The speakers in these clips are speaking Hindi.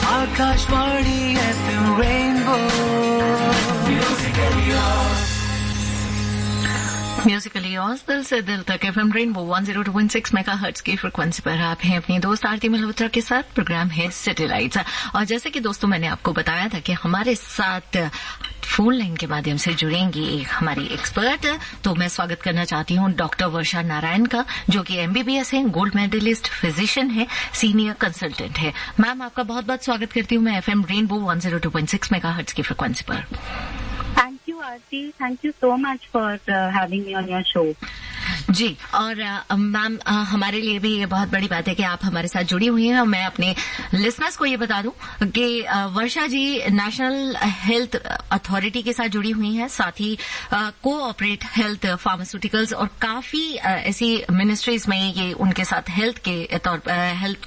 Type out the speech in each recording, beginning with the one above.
Akashvani FM rainbow Musically yours दिल से दिल तक FM रेनबो 102.6 मेगाहर्ट्ज की फ्रिक्वेंसी पर आप हैं अपनी दोस्त आरती मल्होत्रा के साथ। प्रोग्राम है सिटी लाइट्स और जैसे कि दोस्तों मैंने आपको बताया था कि हमारे साथ फोन लाइन के माध्यम से जुड़ेंगी एक हमारी एक्सपर्ट। तो मैं स्वागत करना चाहती हूँ डॉक्टर वर्षा नारायण का, जो कि MBBS है, गोल्ड मेडलिस्ट फिजिशियन है, सीनियर कंसल्टेंट है। मैम आपका बहुत बहुत स्वागत करती हूँ मैं FM रेनबो 102.6 मेगाहर्ट्ज की फ्रिक्वेंसी पर। Thank you, Aarti. Thank you so much for having me on your show. जी, और मैम हमारे लिए भी ये बहुत बड़ी बात है कि आप हमारे साथ जुड़ी हुई हैं। और मैं अपने लिसनर्स को ये बता दूं कि वर्षा जी नेशनल हेल्थ अथॉरिटी के साथ जुड़ी हुई हैं, साथ ही कोऑपरेट हेल्थ फार्मास्यूटिकल्स और काफी ऐसी मिनिस्ट्रीज में ये उनके साथ हेल्थ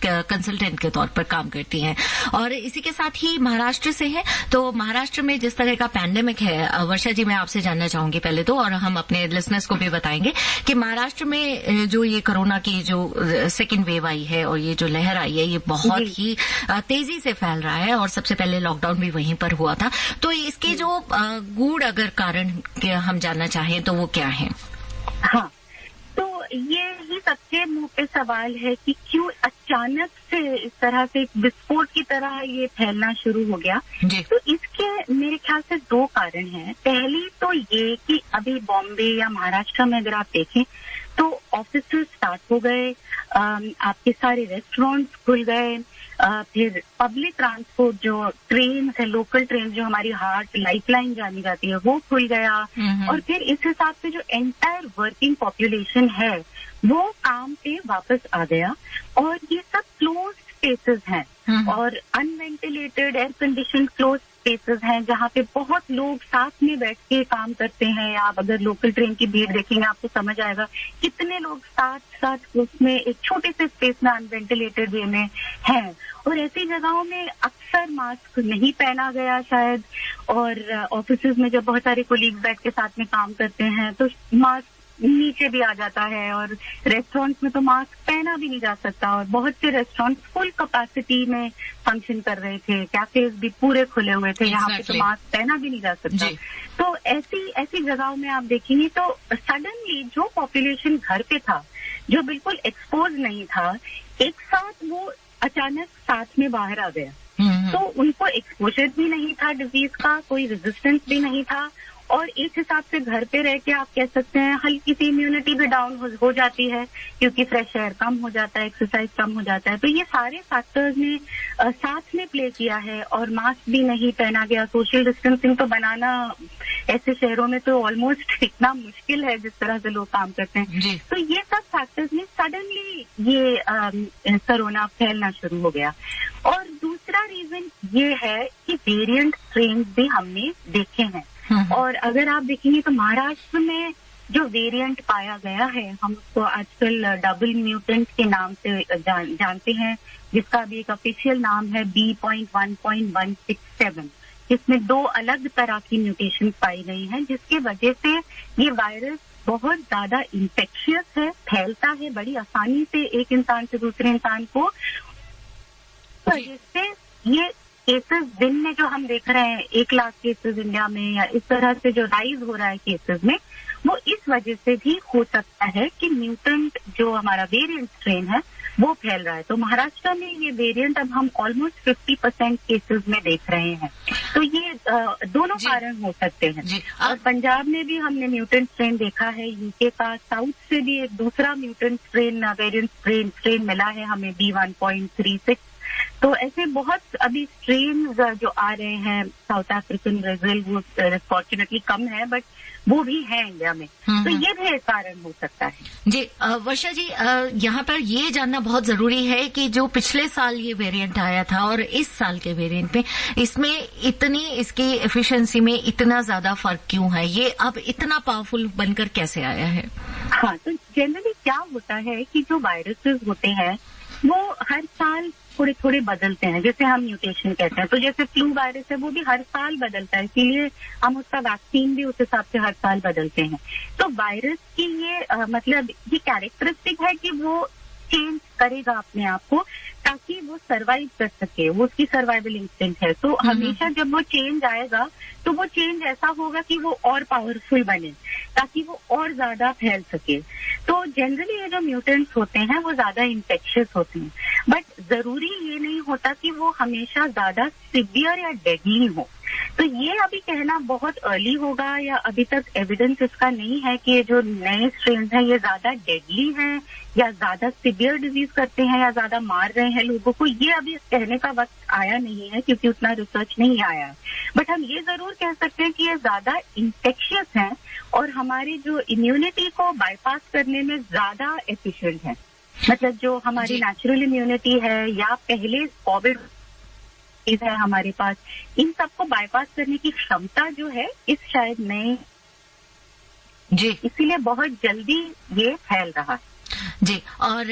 कंसल्टेंट के तौर पर काम करती हैं। और इसी के साथ ही महाराष्ट्र से हैं। तो महाराष्ट्र में जिस तरह का पैंडेमिक है, वर्षा जी मैं आपसे जानना चाहूंगी पहले तो, और हम अपने लिसनर्स को भी बताएंगे कि महाराष्ट्र में जो ये कोरोना की जो सेकेंड वेव आई है और ये जो लहर आई है, ये बहुत ही तेजी से फैल रहा है और सबसे पहले लॉकडाउन भी वहीं पर हुआ था। तो इसके जो गूढ़ अगर कारण हम जानना चाहें तो वो क्या है? हाँ, तो ये ही सबसे मुंह पे सवाल है कि क्यों अचानक से इस तरह से विस्फोट की तरह ये फैलना शुरू हो गया। तो इसके मेरे ख्याल से दो कारण हैं। पहली तो ये कि अभी बॉम्बे या महाराष्ट्र में अगर आप देखें तो ऑफिस स्टार्ट हो गए, आपके सारे रेस्टोरेंट्स खुल गए, फिर पब्लिक ट्रांसपोर्ट जो ट्रेन है, लोकल ट्रेन जो हमारी हार्ट लाइफलाइन जानी जाती है, वो खुल गया। और फिर इस हिसाब से जो एंटायर वर्किंग पॉपुलेशन है वो काम पे वापस आ गया। और ये सब क्लोज स्पेसेस हैं और अनवेंटिलेटेड एयर कंडीशन क्लोज स्पेसेस हैं जहाँ पे बहुत लोग साथ में बैठ के काम करते हैं। आप अगर लोकल ट्रेन की भीड़ देखेंगे आपको समझ आएगा कितने लोग साथ साथ उसमें एक छोटे से स्पेस में अनवेंटिलेटेड वे में हैं। और ऐसी जगहों में अक्सर मास्क नहीं पहना गया शायद, और ऑफिसेज में जब बहुत सारे कोलीग्स बैठ के साथ में काम करते हैं तो मास्क नीचे भी आ जाता है, और रेस्टोरेंट्स में तो मास्क पहना भी नहीं जा सकता। और बहुत से रेस्टोरेंट्स फुल कैपेसिटी में फंक्शन कर रहे थे, कैफेज भी पूरे खुले हुए थे, यहाँ पे तो मास्क पहना भी नहीं जा सकता। तो ऐसी जगहों में आप देखेंगे तो सडनली जो पॉपुलेशन घर पे था, जो बिल्कुल एक्सपोज नहीं था, एक साथ वो अचानक साथ में बाहर आ गया। तो उनको एक्सपोजर भी नहीं था डिजीज का, कोई रेजिस्टेंस भी नहीं था, और एक हिसाब से घर पे रह के आप कह सकते हैं हल्की सी इम्यूनिटी भी डाउन हो जाती है, क्योंकि फ्रेश एयर कम हो जाता है, एक्सरसाइज कम हो जाता है। तो ये सारे फैक्टर्स ने साथ में प्ले किया है। और मास्क भी नहीं पहना गया, सोशल डिस्टेंसिंग तो बनाना ऐसे शहरों में तो ऑलमोस्ट इतना मुश्किल है जिस तरह से लोग काम करते हैं। तो ये सब फैक्टर्स में सडनली ये कोरोना फैलना शुरू हो गया। और दूसरा रीजन ये है कि वेरिएंट स्ट्रेन भी हमने देखे हैं। और अगर आप देखेंगे तो महाराष्ट्र में जो वेरिएंट पाया गया है, हम उसको आजकल डबल म्यूटेंट के नाम से जानते हैं, जिसका भी एक ऑफिशियल नाम है B.1.167, जिसमें 2 अलग तरह की म्यूटेशन पाई गई हैं, जिसके वजह से ये वायरस बहुत ज्यादा इंफेक्शियस है, फैलता है बड़ी आसानी से एक इंसान से दूसरे इंसान को। जिससे ये केसेस दिन में जो हम देख रहे हैं 1 लाख केसेस इंडिया में, या इस तरह से जो राइज हो रहा है केसेस में, वो इस वजह से भी हो सकता है कि म्यूटेंट जो हमारा वेरिएंट स्ट्रेन है वो फैल रहा है। तो महाराष्ट्र में ये वेरिएंट अब हम ऑलमोस्ट 50% केसेस में देख रहे हैं। तो ये दोनों कारण हो सकते हैं। और पंजाब में भी हमने म्यूटेंट स्ट्रेन देखा है, यूके का साउथ से भी एक दूसरा म्यूटेंट स्ट्रेन वेरिएंट स्ट्रेन मिला है हमें B.1.36। तो ऐसे बहुत अभी स्ट्रेन जो आ रहे हैं, साउथ अफ्रीकन, ब्राजील, वो फॉर्चुनेटली कम है, बट वो भी है इंडिया में। तो ये भी एक कारण हो सकता है। जी वर्षा जी, यहाँ पर ये जानना बहुत जरूरी है कि जो पिछले साल ये वेरिएंट आया था और इस साल के वेरिएंट में, इसमें इतनी इसकी एफिशिएंसी में इतना ज्यादा फर्क क्यों है? ये अब इतना पावरफुल बनकर कैसे आया है? हाँ, तो जनरली क्या होता है कि जो वायरसेस होते हैं वो हर साल थोड़े थोड़े बदलते हैं, जैसे हम म्यूटेशन कहते हैं। तो जैसे फ्लू वायरस है वो भी हर साल बदलता है, इसीलिए हम उसका वैक्सीन भी उस हिसाब से हर साल बदलते हैं। तो वायरस की ये मतलब ये कैरेक्टरिस्टिक है कि वो चेंज करेगा अपने आप को, ताकि वो सरवाइव कर सके, वो उसकी सर्वाइवल इंस्टिंक्ट है। तो हमेशा जब वो चेंज आएगा तो वो चेंज ऐसा होगा कि वो और पावरफुल बने, ताकि वो और ज्यादा फैल सके। तो जनरली ये जो म्यूटेंट्स होते हैं वो ज्यादा इन्फेक्शियस होते हैं, बट जरूरी ये नहीं होता कि वो हमेशा ज्यादा सिवियर या डेडली हो। तो ये अभी कहना बहुत अर्ली होगा, या अभी तक एविडेंस इसका नहीं है कि ये जो नए स्ट्रेन हैं ये ज्यादा डेडली हैं या ज्यादा सिवियर डिजीज करते हैं या ज्यादा मार रहे हैं लोगों को। ये अभी कहने का वक्त आया नहीं है क्योंकि उतना रिसर्च नहीं आया। बट हम ये जरूर कह सकते हैं कि ये ज्यादा इन्फेक्शियस हैं और हमारी जो इम्यूनिटी को बाईपास करने में ज्यादा एफिशिएंट है। मतलब जो हमारी नेचुरल इम्यूनिटी है या पहले कोविड है हमारे पास, इन सबको बाईपास करने की क्षमता जो है इस शायद नए जी, इसीलिए बहुत जल्दी ये फैल रहा है। जी, और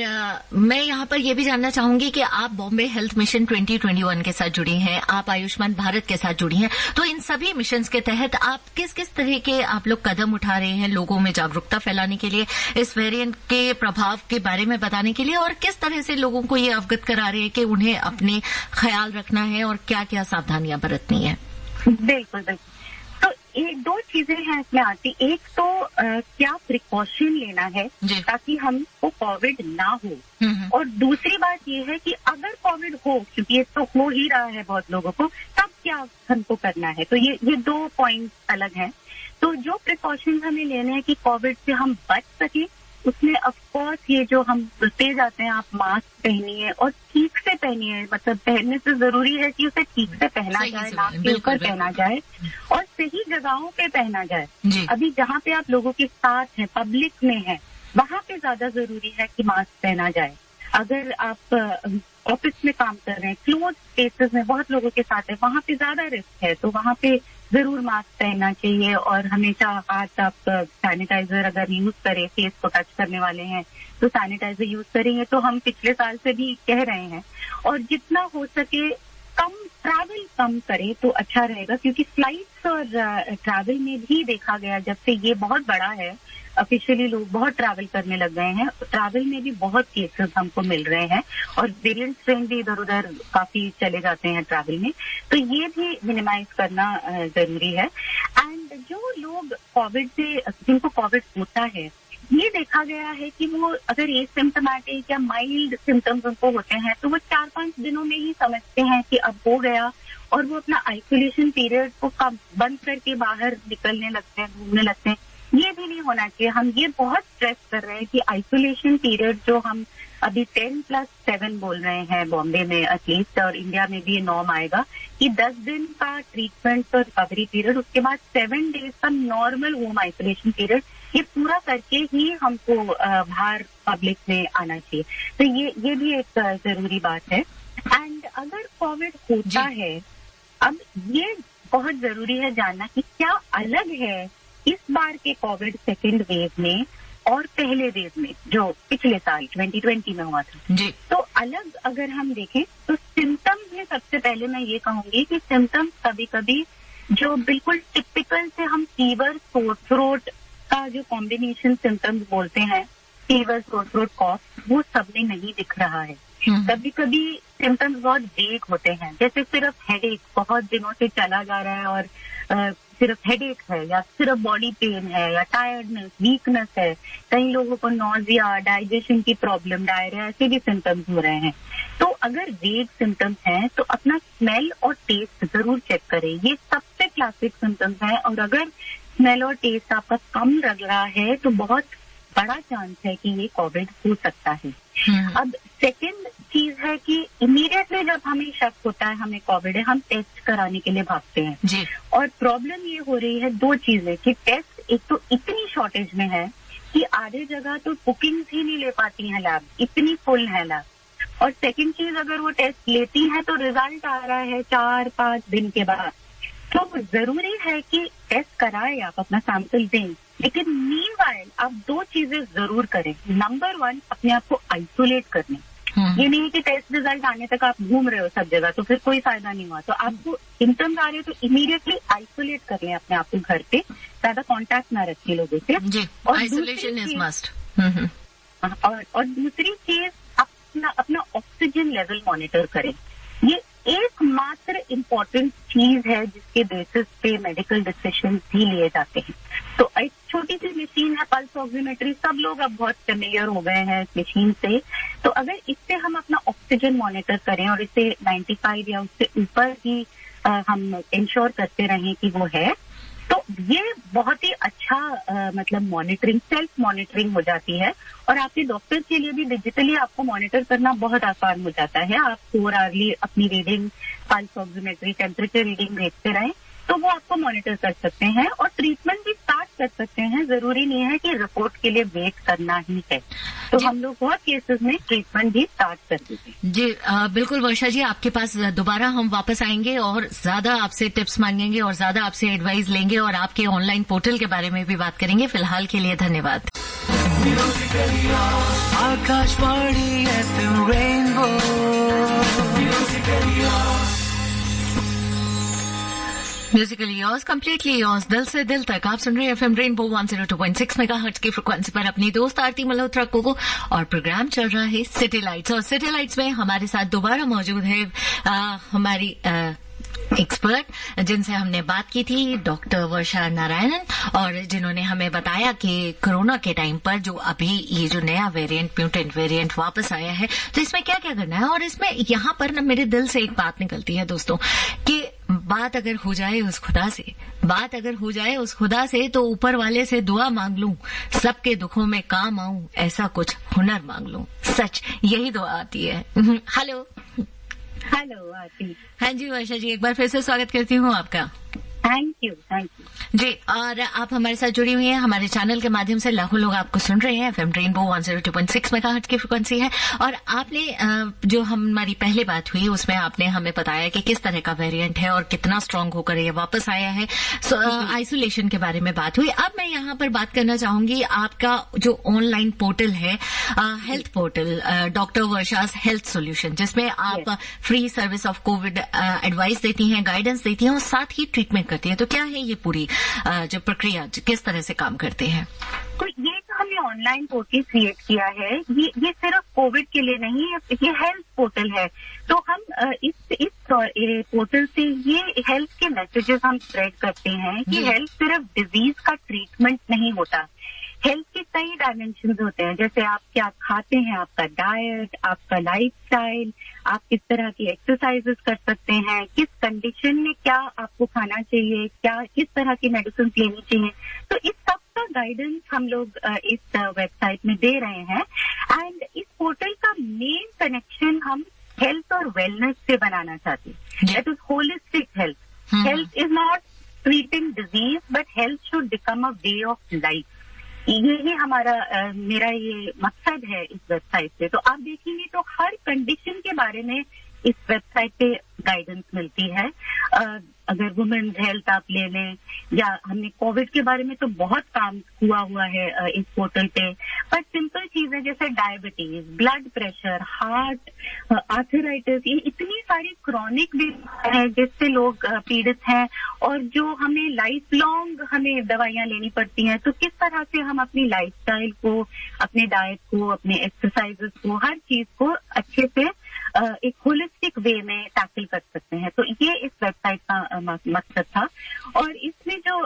मैं यहाँ पर यह भी जानना चाहूंगी कि आप बॉम्बे हेल्थ मिशन 2021 के साथ जुड़ी हैं, आप आयुष्मान भारत के साथ जुड़ी हैं, तो इन सभी मिशंस के तहत आप किस किस तरह के आप लोग कदम उठा रहे हैं लोगों में जागरूकता फैलाने के लिए, इस वेरिएंट के प्रभाव के बारे में बताने के लिए, और किस तरह से लोगों को ये अवगत करा रहे हैं कि उन्हें अपने ख्याल रखना है और क्या क्या सावधानियां बरतनी है? बिल्कुल बिल्कुल। तो एक दो चीजें हैं इसमें आती। एक तो क्या प्रिकॉशन लेना है ताकि हमको कोविड ना हो, और दूसरी बात ये है कि अगर कोविड हो, क्योंकि ये तो हो ही रहा है बहुत लोगों को, तब क्या हमको करना है। तो ये दो पॉइंट अलग हैं। तो जो प्रिकॉशन हमें लेने हैं कि कोविड से हम बच सके, उसमें ऑफकोर्स ये जो हम बोलते जाते हैं, आप मास्क पहनिए और ठीक से पहनिए। मतलब पहनने से जरूरी है कि उसे ठीक से पहना जाए, नाक के ऊपर पहना जाए और सही जगहों पे पहना जाए। अभी जहाँ पे आप लोगों के साथ हैं, पब्लिक में है, वहाँ पे ज्यादा जरूरी है कि मास्क पहना जाए। अगर आप ऑफिस में काम कर रहे हैं, क्लोज स्पेसेस में बहुत लोगों के साथ है, वहाँ पे ज्यादा रिस्क है, तो वहाँ पे जरूर मास्क पहनना चाहिए। और हमेशा हाथ आप सैनिटाइजर अगर यूज करें, फेस को टच करने वाले हैं तो सैनिटाइजर यूज करेंगे। तो हम पिछले साल से भी कह रहे हैं, और जितना हो सके ट्रैवल कम करें तो अच्छा रहेगा, क्योंकि फ्लाइट्स और ट्रैवल में भी देखा गया, जब से ये बहुत बड़ा है ऑफिशियली लोग बहुत ट्रैवल करने लग गए हैं, ट्रैवल में भी बहुत केसेस हमको मिल रहे हैं और वेरिएंट स्ट्रेन भी इधर उधर काफी चले जाते हैं ट्रैवल में। तो ये भी मिनिमाइज करना जरूरी है। एंड जो लोग कोविड से, जिनको कोविड होता है, ये देखा गया है कि वो अगर एसिम्प्टोमेटिक या माइल्ड सिम्टम्स उनको होते हैं तो वो 4-5 दिनों में ही समझते हैं कि अब हो गया, और वो अपना आइसोलेशन पीरियड को बंद करके बाहर निकलने लगते हैं, घूमने लगते हैं। ये भी नहीं होना चाहिए। हम ये बहुत स्ट्रेस कर रहे हैं कि आइसोलेशन पीरियड जो हम अभी 10+7 बोल रहे हैं बॉम्बे में एटलीस्ट, और इंडिया में भी ये नॉर्म आएगा कि 10 दिन का ट्रीटमेंट और रिकवरी पीरियड, उसके बाद 7 डेज का नॉर्मल होम आइसोलेशन पीरियड, ये पूरा करके ही हमको बाहर पब्लिक में आना चाहिए। तो ये भी एक जरूरी बात है। एंड अगर कोविड होता है, अब ये बहुत जरूरी है जानना कि क्या अलग है इस बार के कोविड सेकेंड वेव में और पहले वेव में जो पिछले साल 2020 में हुआ था जी। तो अलग अगर हम देखें तो सिम्टम्स में सबसे पहले मैं ये कहूंगी कि सिम्टम्स कभी कभी जो बिल्कुल टिपिकल से हम फीवर, सोर थ्रोट का जो कॉम्बिनेशन सिम्टम्स बोलते हैं, फीवर, सोर थ्रोट, कॉफ, वो सब में नहीं दिख रहा है। कभी कभी सिम्टम्स बहुत वेग होते हैं, जैसे सिर्फ हेडेक बहुत दिनों से चला जा रहा है और सिर्फ हेडेक है, या सिर्फ बॉडी पेन है, या टायर्डनेस, वीकनेस है, कई लोगों को नॉजिया, डाइजेशन की प्रॉब्लम, डायरिया, ऐसे भी सिम्टम्स हो रहे हैं। तो अगर वेग सिम्टम्स हैं तो अपना स्मेल और टेस्ट जरूर चेक करें। ये सबसे क्लासिक सिम्टम्स हैं, और अगर स्मेल और टेस्ट आपका कम लग रहा है तो बहुत बड़ा चांस है कि ये कोविड हो सकता है। अब सेकेंड चीज है कि इमीडिएटली जब हमें शक होता है हमें कोविड है, हम टेस्ट कराने के लिए भागते हैं जी। और प्रॉब्लम ये हो रही है, दो चीजें, कि टेस्ट एक तो इतनी शॉर्टेज में है कि आधे जगह तो बुकिंग्स ही नहीं ले पाती हैं लैब, इतनी फुल है लैब। और सेकेंड चीज, अगर वो टेस्ट लेती है तो रिजल्ट आ रहा है 4-5 दिन के बाद। तो जरूरी है कि टेस्ट कराएं, आप अपना सैंपल दें, लेकिन मीनवाइल आप दो चीजें जरूर करें। नंबर 1, अपने आप को आइसोलेट करने। ये नहीं कि टेस्ट रिजल्ट आने तक आप घूम रहे हो सब जगह, तो फिर कोई फायदा नहीं हुआ। तो आपको सिम्टम्स आ रहे हो तो इमीडिएटली आइसोलेट कर लें अपने आप को घर पे, ज्यादा कांटेक्ट ना रखें लोगों से। और आइसोलेशन इज मस्ट। और दूसरी चीज, आप अपना ऑक्सीजन लेवल मॉनिटर करें। ये एकमात्र इम्पोर्टेंट चीज है जिसके बेसिस पे मेडिकल डिसीजन भी लिए जाते हैं। तो एक छोटी सी मशीन है पल्स ऑक्सीमेट्री, सब लोग अब बहुत फेमिलियर हो गए हैं इस मशीन से। तो अगर इससे हम अपना ऑक्सीजन मॉनिटर करें और इसे 95 या उससे ऊपर ही हम इंश्योर करते रहें कि वो है, तो ये बहुत ही अच्छा मतलब मॉनिटरिंग, सेल्फ मॉनिटरिंग हो जाती है। और आपके डॉक्टर के लिए भी डिजिटली आपको मॉनिटर करना बहुत आसान हो जाता है। आप 4 आवर्ली अपनी reading, pulse oximetry, temperature reading भेजते रहें तो वो आपको मॉनिटर कर सकते हैं और ट्रीटमेंट भी स्टार्ट कर सकते हैं। जरूरी नहीं है कि रिपोर्ट के लिए वेट करना ही है। तो हम लोग बहुत केसेस में ट्रीटमेंट भी स्टार्ट कर देते हैं। जी बिल्कुल वर्षा जी, आपके पास दोबारा हम वापस आएंगे और ज्यादा आपसे टिप्स मांगेंगे और ज्यादा आपसे एडवाइस लेंगे और आपके ऑनलाइन पोर्टल के बारे में भी बात करेंगे। फिलहाल के लिए धन्यवाद। Akashvani FM rainbow, Musically yours, completely yours, दिल से दिल तक। आप सुन रहे हैं एफएम रेनबो 102.6 मेगाहर्ट्ज की फ्रिक्वेंसी पर अपनी दोस्त आरती मल्होत्रा को, और प्रोग्राम चल रहा है सिटी लाइट्स। और सिटी लाइट्स में हमारे साथ दोबारा मौजूद है हमारी एक्सपर्ट जिनसे हमने बात की थी, डॉक्टर वर्षा नारायणन, और जिन्होंने हमें बताया कि कोरोना के टाइम पर जो अभी ये जो नया वेरिएंट, म्यूटेंट वेरिएंट वापस आया है, तो इसमें क्या क्या करना है। और इसमें यहाँ पर ना मेरे दिल से एक बात निकलती है दोस्तों, कि बात अगर हो जाए उस खुदा से, बात अगर हो जाए उस खुदा से, तो ऊपर वाले से दुआ मांग लूं, सबके दुखों में काम आऊं, ऐसा कुछ हुनर मांग लूं। सच यही दुआ आती है। हेलो आरती। हाँ जी वर्षा जी, एक बार फिर से स्वागत करती हूँ आपका। थैंक यू जी। और आप हमारे साथ जुड़ी हुई हैं हमारे चैनल के माध्यम से, लाखों लोग आपको सुन रहे हैं। एफएम रेनबो 102.6 मेगाहर्ट्ज की फ्रिक्वेंसी है। और आपने जो हमारी पहले बात हुई उसमें आपने हमें बताया कि किस तरह का वेरिएंट है और कितना स्ट्रांग होकर ये वापस आया है। आइसोलेशन के बारे में बात हुई। अब मैं यहाँ पर बात करना चाहूंगी आपका जो ऑनलाइन पोर्टल है, हेल्थ पोर्टल, डॉक्टर वर्षास हेल्थ सोल्यूशन, जिसमें आप free service of Covid advice देती हैं, गाइडेंस देती हैं और साथ ही ट्रीटमेंट करती हैं। तो क्या है ये पूरी जो प्रक्रिया, किस तरह से काम करते हैं? तो ये जो हमने ऑनलाइन पोर्टल क्रिएट किया है, ये सिर्फ कोविड के लिए नहीं है, ये हेल्थ पोर्टल है। तो हम इस पोर्टल से ये हेल्थ के मैसेजेस हम स्प्रेड करते हैं कि हेल्थ सिर्फ डिजीज का ट्रीटमेंट नहीं होता। हेल्थ के कई डायमेंशंस होते हैं, जैसे आप क्या खाते हैं, आपका डाइट, आपका लाइफस्टाइल, आप किस तरह की एक्सरसाइजेस कर सकते हैं, किस कंडीशन में क्या आपको खाना चाहिए, क्या किस तरह की मेडिसिन लेनी चाहिए। तो इस सब का गाइडेंस हम लोग इस वेबसाइट में दे रहे हैं। एंड इस पोर्टल का मेन कनेक्शन हम हेल्थ और वेलनेस से बनाना चाहते हैं। That is holistic health. Health is not treating disease, but health should become a way of life. ये हमारा मेरा ये मकसद है इस वेबसाइट पे। तो आप देखेंगे तो हर कंडीशन के बारे में इस वेबसाइट पे गाइडेंस मिलती है। अगर वुमेन्स हेल्थ आप ले लें, या हमने कोविड के बारे में तो बहुत काम हुआ है इस पोर्टल पे। पर सिंपल चीजें जैसे diabetes, blood pressure, heart, arthritis, ये इतनी सारी क्रॉनिक बीमारियां हैं जिससे लोग पीड़ित हैं और जो हमें लाइफ लॉन्ग हमें दवाइयां लेनी पड़ती हैं। तो किस तरह से हम अपनी लाइफस्टाइल को, अपने डाइट को, अपने एक्सरसाइजेस को, हर चीज को अच्छे से एक होलिस्टिक वे में टैकल कर सकते हैं। तो ये इस वेबसाइट का मकसद था। और इसमें जो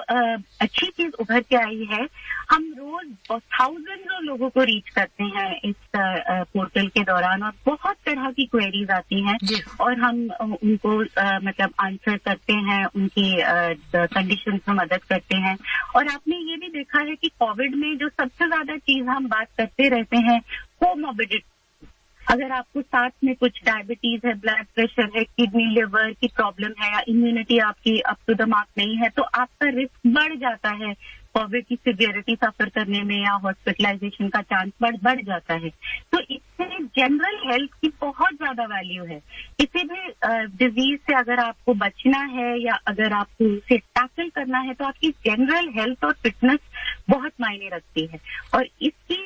अच्छी चीज उभर के आई है, हम रोज थाउजेंड्स लोगों को रीच करते हैं इस पोर्टल के दौरान, और बहुत तरह की क्वेरीज आती हैं और हम उनको मतलब आंसर करते हैं, उनकी कंडीशन में मदद करते हैं। और आपने ये भी देखा है कि कोविड में जो सबसे ज्यादा चीज हम बात करते रहते हैं, कोमोर्बिडिटी। अगर आपको साथ में कुछ डायबिटीज है, ब्लड प्रेशर है, किडनी लिवर की प्रॉब्लम है, या इम्यूनिटी आपकी अप टू द मार्क नहीं है, तो आपका रिस्क बढ़ जाता है कोविड की सिवियरिटी सफर करने में, या हॉस्पिटलाइजेशन का चांस बढ़ जाता है। तो इससे जनरल हेल्थ की बहुत ज्यादा वैल्यू है। किसी भी डिजीज से अगर आपको बचना है या अगर आपको उसे टैकल करना है, तो आपकी जनरल हेल्थ और फिटनेस बहुत मायने रखती है। और इसकी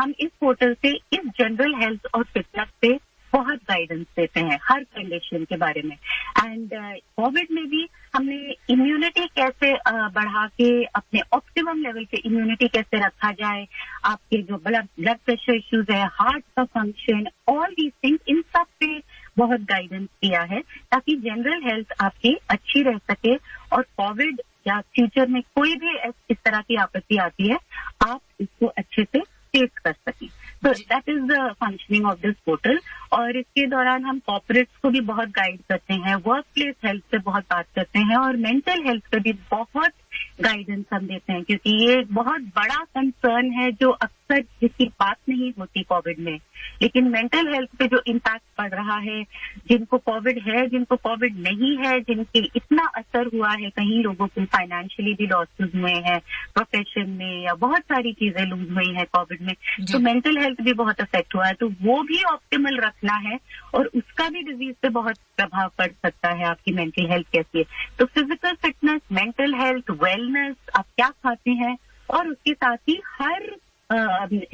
हम इस पोर्टल से इस जनरल हेल्थ और फिटनेस पे बहुत गाइडेंस देते हैं हर कंडीशन के बारे में। एंड कोविड में भी हमने इम्यूनिटी कैसे बढ़ा के अपने ऑप्टिमम लेवल पे इम्यूनिटी कैसे रखा जाए, आपके जो ब्लड प्रेशर इश्यूज है, हार्ट का फंक्शन, ऑल दीज थिंग्स, इन सब पे बहुत गाइडेंस दिया है ताकि जनरल हेल्थ आपकी अच्छी रह सके और कोविड या फ्यूचर में कोई भी इस तरह की आपत्ति आती है आप इसको अच्छे से फेस कर सकें। तो that is the functioning of this portal. और इसके दौरान हम कॉर्पोरेट्स को भी बहुत गाइड करते हैं, वर्क प्लेस हेल्थ पे बहुत बात करते हैं और मेंटल हेल्थ पे भी बहुत गाइडेंस हम देते हैं, क्योंकि ये एक बहुत बड़ा कंसर्न है जो अक्सर जिसकी बात नहीं होती कोविड में। लेकिन मेंटल हेल्थ पे जो इम्पैक्ट पड़ रहा है, जिनको कोविड है, जिनको कोविड नहीं है, जिनके इतना असर हुआ है, कहीं लोगों को फाइनेंशियली भी लॉसेस हुए हैं, प्रोफेशन में या बहुत सारी चीजें लूज हुई हैं कोविड में, तो मेंटल हेल्थ भी बहुत अफेक्ट हुआ है। तो वो भी ऑप्टिमल रखना है और उसका भी डिजीज पे बहुत प्रभाव पड़ सकता है आपकी मेंटल हेल्थ कैसी है। तो physical fitness, mental health, wellness, आप क्या खाते हैं और उसके साथ ही हर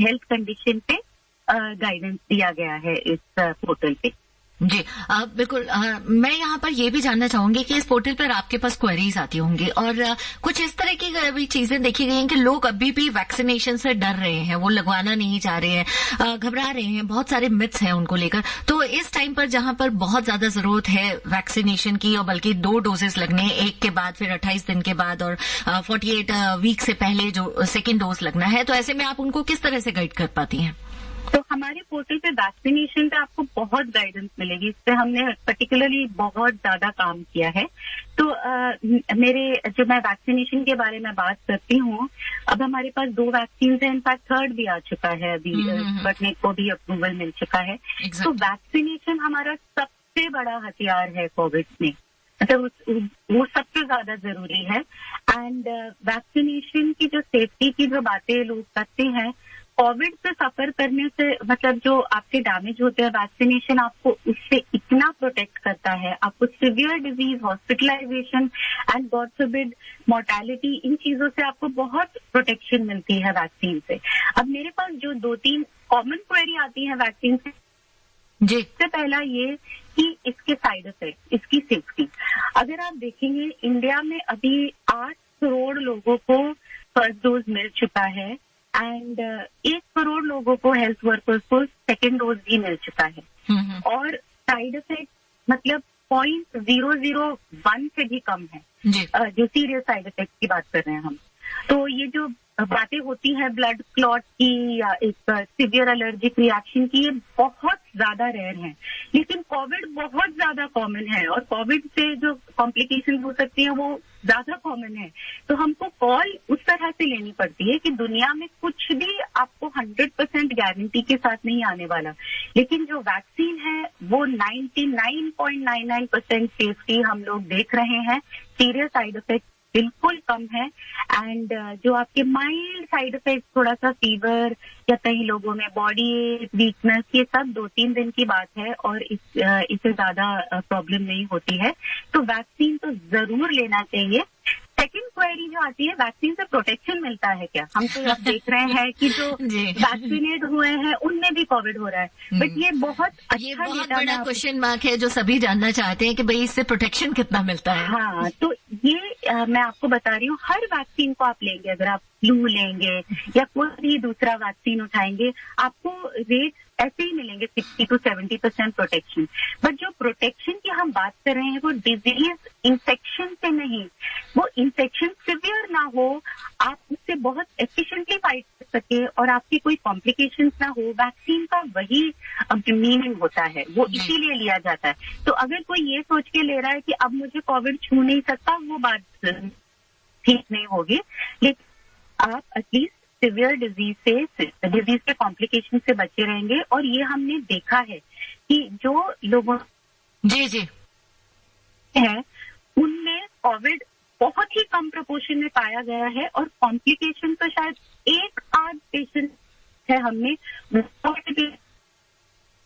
हेल्थ कंडीशन पे गाइडेंस दिया गया है इस पोर्टल पे। जी बिल्कुल। मैं यहाँ पर ये भी जानना चाहूंगी कि इस पोर्टल पर आपके पास क्वेरीज आती होंगी और कुछ इस तरह की भी चीजें देखी गई हैं कि लोग अभी भी वैक्सीनेशन से डर रहे हैं, वो लगवाना नहीं चाह रहे हैं, घबरा रहे हैं, बहुत सारे मिथ्स हैं उनको लेकर। तो इस टाइम पर जहां पर बहुत ज्यादा जरूरत है वैक्सीनेशन की और बल्कि 2 डोजेस लगने, एक के बाद फिर 28 दिन के बाद और 48 वीक से पहले जो सेकेंड डोज लगना है, तो ऐसे में आप उनको किस तरह से गाइड कर पाती हैं? तो हमारे पोर्टल पे वैक्सीनेशन पे आपको बहुत गाइडेंस मिलेगी। इस पे हमने पर्टिकुलरली बहुत ज्यादा काम किया है। तो जो मैं वैक्सीनेशन के बारे में बात करती हूँ, अब हमारे पास 2 वैक्सीन है, इनफैक्ट 3rd भी आ चुका है, अभी स्पुतनिक को भी अप्रूवल मिल चुका है। तो वैक्सीनेशन हमारा सबसे बड़ा हथियार है कोविड में, मतलब वो सबसे ज्यादा जरूरी है। एंड वैक्सीनेशन की जो सेफ्टी की जो बातें लोग करते हैं, कोविड से सफर करने से मतलब जो आपके डैमेज होते हैं, वैक्सीनेशन आपको उससे इतना प्रोटेक्ट करता है, आपको severe disease, hospitalization and god forbid mortality, इन चीजों से आपको बहुत प्रोटेक्शन मिलती है वैक्सीन से। अब मेरे पास जो 2-3 कॉमन क्वेरी आती है वैक्सीन से, जी, सबसे पहला ये कि इसके साइड इफेक्ट, इसकी सेफ्टी। अगर आप देखेंगे इंडिया में अभी 8 करोड़ लोगों को फर्स्ट डोज मिल चुका है एंड 1 करोड़ लोगों को, हेल्थ वर्कर्स को, सेकेंड डोज भी मिल चुका है। और साइड इफेक्ट मतलब 0.001 से भी कम है, जो सीरियस साइड इफेक्ट की बात कर रहे हैं हम। तो ये जो बातें होती हैं ब्लड क्लॉट की या एक सीवियर एलर्जिक रिएक्शन की, ये बहुत ज्यादा रेयर हैं। लेकिन कोविड बहुत ज्यादा कॉमन है और कोविड से जो कॉम्प्लिकेशन हो सकती है वो ज्यादा कॉमन है। तो हमको कॉल उस तरह से लेनी पड़ती है कि दुनिया में कुछ भी आपको 100% गारंटी के साथ नहीं आने वाला, लेकिन जो वैक्सीन है वो 99.99% सेफ्टी हम लोग देख रहे हैं। सीरियस साइड इफेक्ट बिल्कुल कम है एंड जो आपके माइल्ड साइड इफेक्ट, थोड़ा सा फीवर या कई लोगों में बॉडी वीकनेस, ये सब 2-3 दिन की बात है और इससे ज्यादा प्रॉब्लम नहीं होती है। तो वैक्सीन तो जरूर लेना चाहिए। सेकेंड क्वेरी जो आती है, वैक्सीन से प्रोटेक्शन मिलता है क्या? हम तो अब देख रहे हैं कि जो वैक्सीनेट हुए हैं उनमें भी कोविड हो रहा है, बट ये बहुत बड़ा क्वेश्चन मार्क है जो सभी जानना चाहते हैं कि भाई इससे प्रोटेक्शन कितना मिलता है। हाँ, तो ये मैं आपको बता रही हूँ, हर वैक्सीन को आप लेंगे, अगर आप फ्लू लेंगे या कोई भी दूसरा वैक्सीन उठाएंगे, आपको रेट ऐसे ही मिलेंगे 60 to 70% प्रोटेक्शन। बट जो प्रोटेक्शन की हम बात कर रहे हैं वो डिजीज इन्फेक्शन से नहीं, वो इन्फेक्शन सिवियर ना हो, आप उससे बहुत एफिशिएंटली फाइट कर सके और आपकी कोई कॉम्प्लिकेशंस ना हो। वैक्सीन का वही मीनिंग होता है, वो इसीलिए लिया जाता है। तो अगर कोई ये सोच के ले रहा है कि अब मुझे कोविड छू नहीं सकता, वो बात ठीक नहीं होगी। लेकिन आप एटलीस्ट सिवियर डिजीज के कॉम्प्लिकेशन से बचे रहेंगे। और ये हमने देखा है कि जो लोगों जी है उनमें कोविड बहुत ही कम प्रोपोर्शन में पाया गया है और कॉम्प्लिकेशन तो शायद 1-8 पेशेंट है हमने,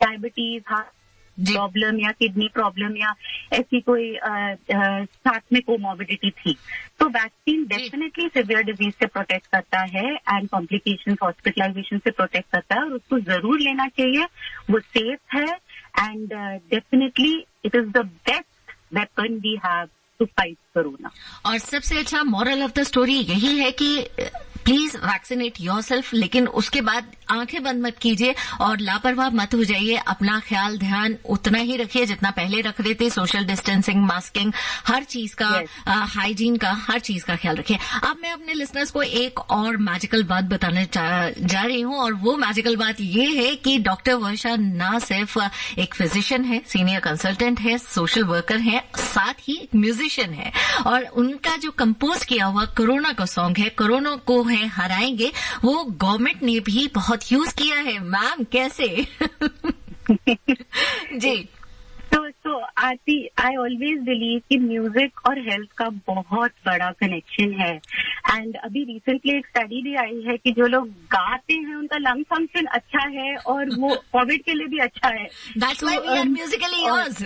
डायबिटीज, हार्ट प्रॉब्लम या किडनी प्रॉब्लम या ऐसी कोई साथ में कोमॉर्बिडिटी थी। तो वैक्सीन डेफिनेटली सिवियर डिजीज से प्रोटेक्ट करता है एंड कॉम्प्लिकेशन हॉस्पिटलाइजेशन से प्रोटेक्ट करता है, और उसको जरूर लेना चाहिए। वो सेफ है and definitely it is the best weapon we have to fight corona. और सबसे अच्छा मॉरल ऑफ द स्टोरी यही है कि प्लीज वैक्सीनेट योरसेल्फ, लेकिन उसके बाद आंखें बंद मत कीजिए और लापरवाह मत हो जाइए। अपना ख्याल ध्यान उतना ही रखिए जितना पहले रख रहे थे। सोशल डिस्टेंसिंग, मास्किंग, हर चीज का, हाइजीन का, हर चीज का ख्याल रखिए। अब मैं अपने लिसनर्स को एक और मैजिकल बात बताने जा रही हूं, और वो मैजिकल बात ये है कि डॉक्टर वर्षा ना सिर्फ एक फिजिशियन है, सीनियर कंसल्टेंट है, सोशल वर्कर है, साथ ही एक म्यूजिशियन है। और उनका जो कंपोज किया हुआ कोरोना का सॉन्ग है, कोरोना को है हराएंगे, वो गवर्नमेंट ने भी बहुत यूज किया है। मैम कैसे? जी। तो आरती, आई ऑलवेज बिलीव कि म्यूजिक और हेल्थ का बहुत बड़ा कनेक्शन है। एंड अभी रिसेंटली एक स्टडी भी आई है कि जो लोग गाते हैं उनका लंग फंक्शन अच्छा है और वो कोविड के लिए भी अच्छा है। That's why we are musically yours.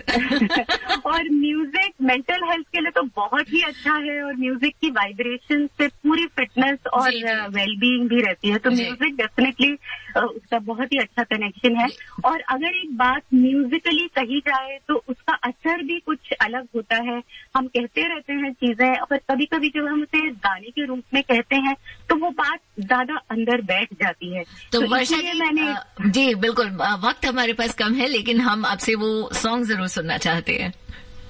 और म्यूजिक मेंटल हेल्थ के लिए तो बहुत ही अच्छा है, और म्यूजिक की वाइब्रेशन से पूरी फिटनेस और वेलबीइंग भी रहती है। तो म्यूजिक डेफिनेटली उसका बहुत ही अच्छा कनेक्शन है। और अगर एक बात म्यूजिकली कही जाए तो उसका असर भी कुछ अलग होता है। हम कहते रहते हैं चीजें, पर कभी कभी जब हम उसे गाने के रूप में कहते हैं तो वो बात ज्यादा अंदर बैठ जाती है। तो वर्षा जी, जी बिल्कुल, वक्त हमारे पास कम है, लेकिन हम आपसे वो सॉन्ग जरूर सुनना चाहते हैं।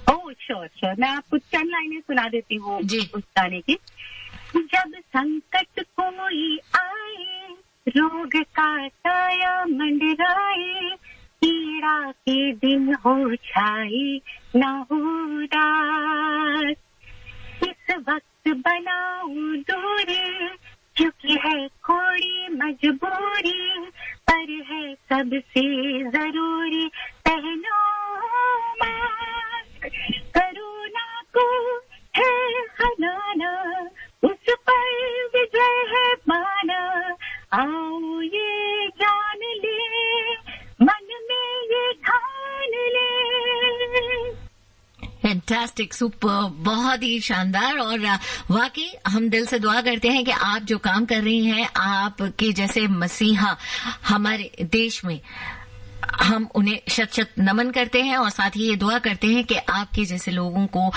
ओह श्योर, मैं आपको चंद लाइनें सुना देती हूँ उस गाने की। जब संकट कोई आए, रोग का साया मंडराए, पीड़ा के दिन हो छाई ना हो उदास, इस वक्त बनाऊं दूरी, क्योंकि है थोड़ी मजबूरी, पर है सबसे जरूरी, पहनो मास्क, कोरोना को है हराना, उस पर विजय है पाना, आओ ये जान ले, मन में ये ठान ले। फैंटास्टिक, सुपर, बहुत ही शानदार। और वाकई हम दिल से दुआ करते हैं कि आप जो काम कर रही हैं, आपके जैसे मसीहा हमारे देश में, हम उन्हें शत शत नमन करते हैं, और साथ ही ये दुआ करते हैं कि आपके जैसे लोगों को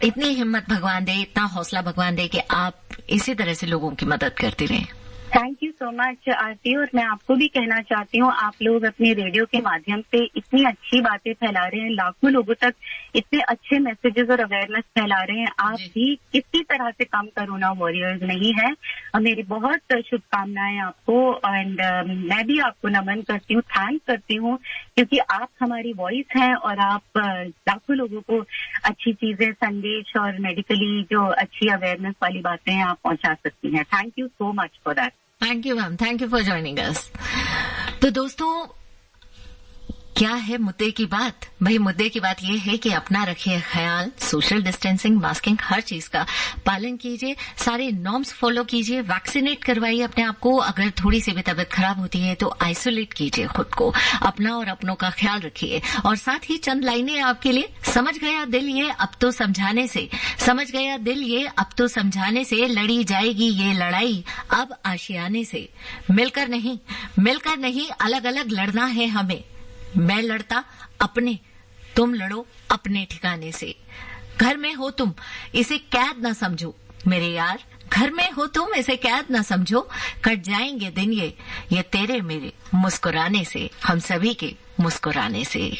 इतनी हिम्मत भगवान दे, इतना हौसला भगवान दे कि आप इसी तरह से लोगों की मदद करते रहें। थैंक यू सो मच आरती। और मैं आपको भी कहना चाहती हूँ, आप लोग अपने रेडियो के माध्यम से इतनी अच्छी बातें फैला रहे हैं, लाखों लोगों तक इतने अच्छे मैसेजेस और अवेयरनेस फैला रहे हैं। आप भी किसी तरह से कम कोरोना वॉरियर्स नहीं है। मेरी बहुत शुभकामनाएं आपको, एंड मैं भी आपको नमन करती हूँ, थैंक करती हूँ, क्योंकि आप हमारी वॉइस हैं और आप लाखों लोगों को अच्छी चीजें, संदेश और मेडिकली जो अच्छी अवेयरनेस वाली बातें हैं आप पहुंचा सकती हैं। Thank you so much for that. Thank you ma'am, thank you for joining us. तो दोस्तों, क्या है मुद्दे की बात? भाई मुद्दे की बात यह है कि अपना रखिए ख्याल, सोशल डिस्टेंसिंग, मास्किंग, हर चीज का पालन कीजिए, सारे नॉर्म्स फॉलो कीजिए, वैक्सीनेट करवाइए अपने आप को। अगर थोड़ी सी भी तबीयत खराब होती है तो आइसोलेट कीजिए खुद को, अपना और अपनों का ख्याल रखिए। और साथ ही चंद लाइनें आपके लिए। समझ गया दिल ये अब तो समझाने से, समझ गया दिल ये अब तो समझाने से, लड़ी जाएगी ये लड़ाई अब आशियाने से। मिलकर नहीं अलग अलग लड़ना है हमें। मैं लड़ता अपने, तुम लड़ो अपने ठिकाने से। घर में हो तुम, इसे कैद ना समझो मेरे यार, घर में हो तुम, इसे कैद ना समझो। कट जाएंगे दिन ये तेरे मेरे मुस्कुराने से, हम सभी के मुस्कुराने से।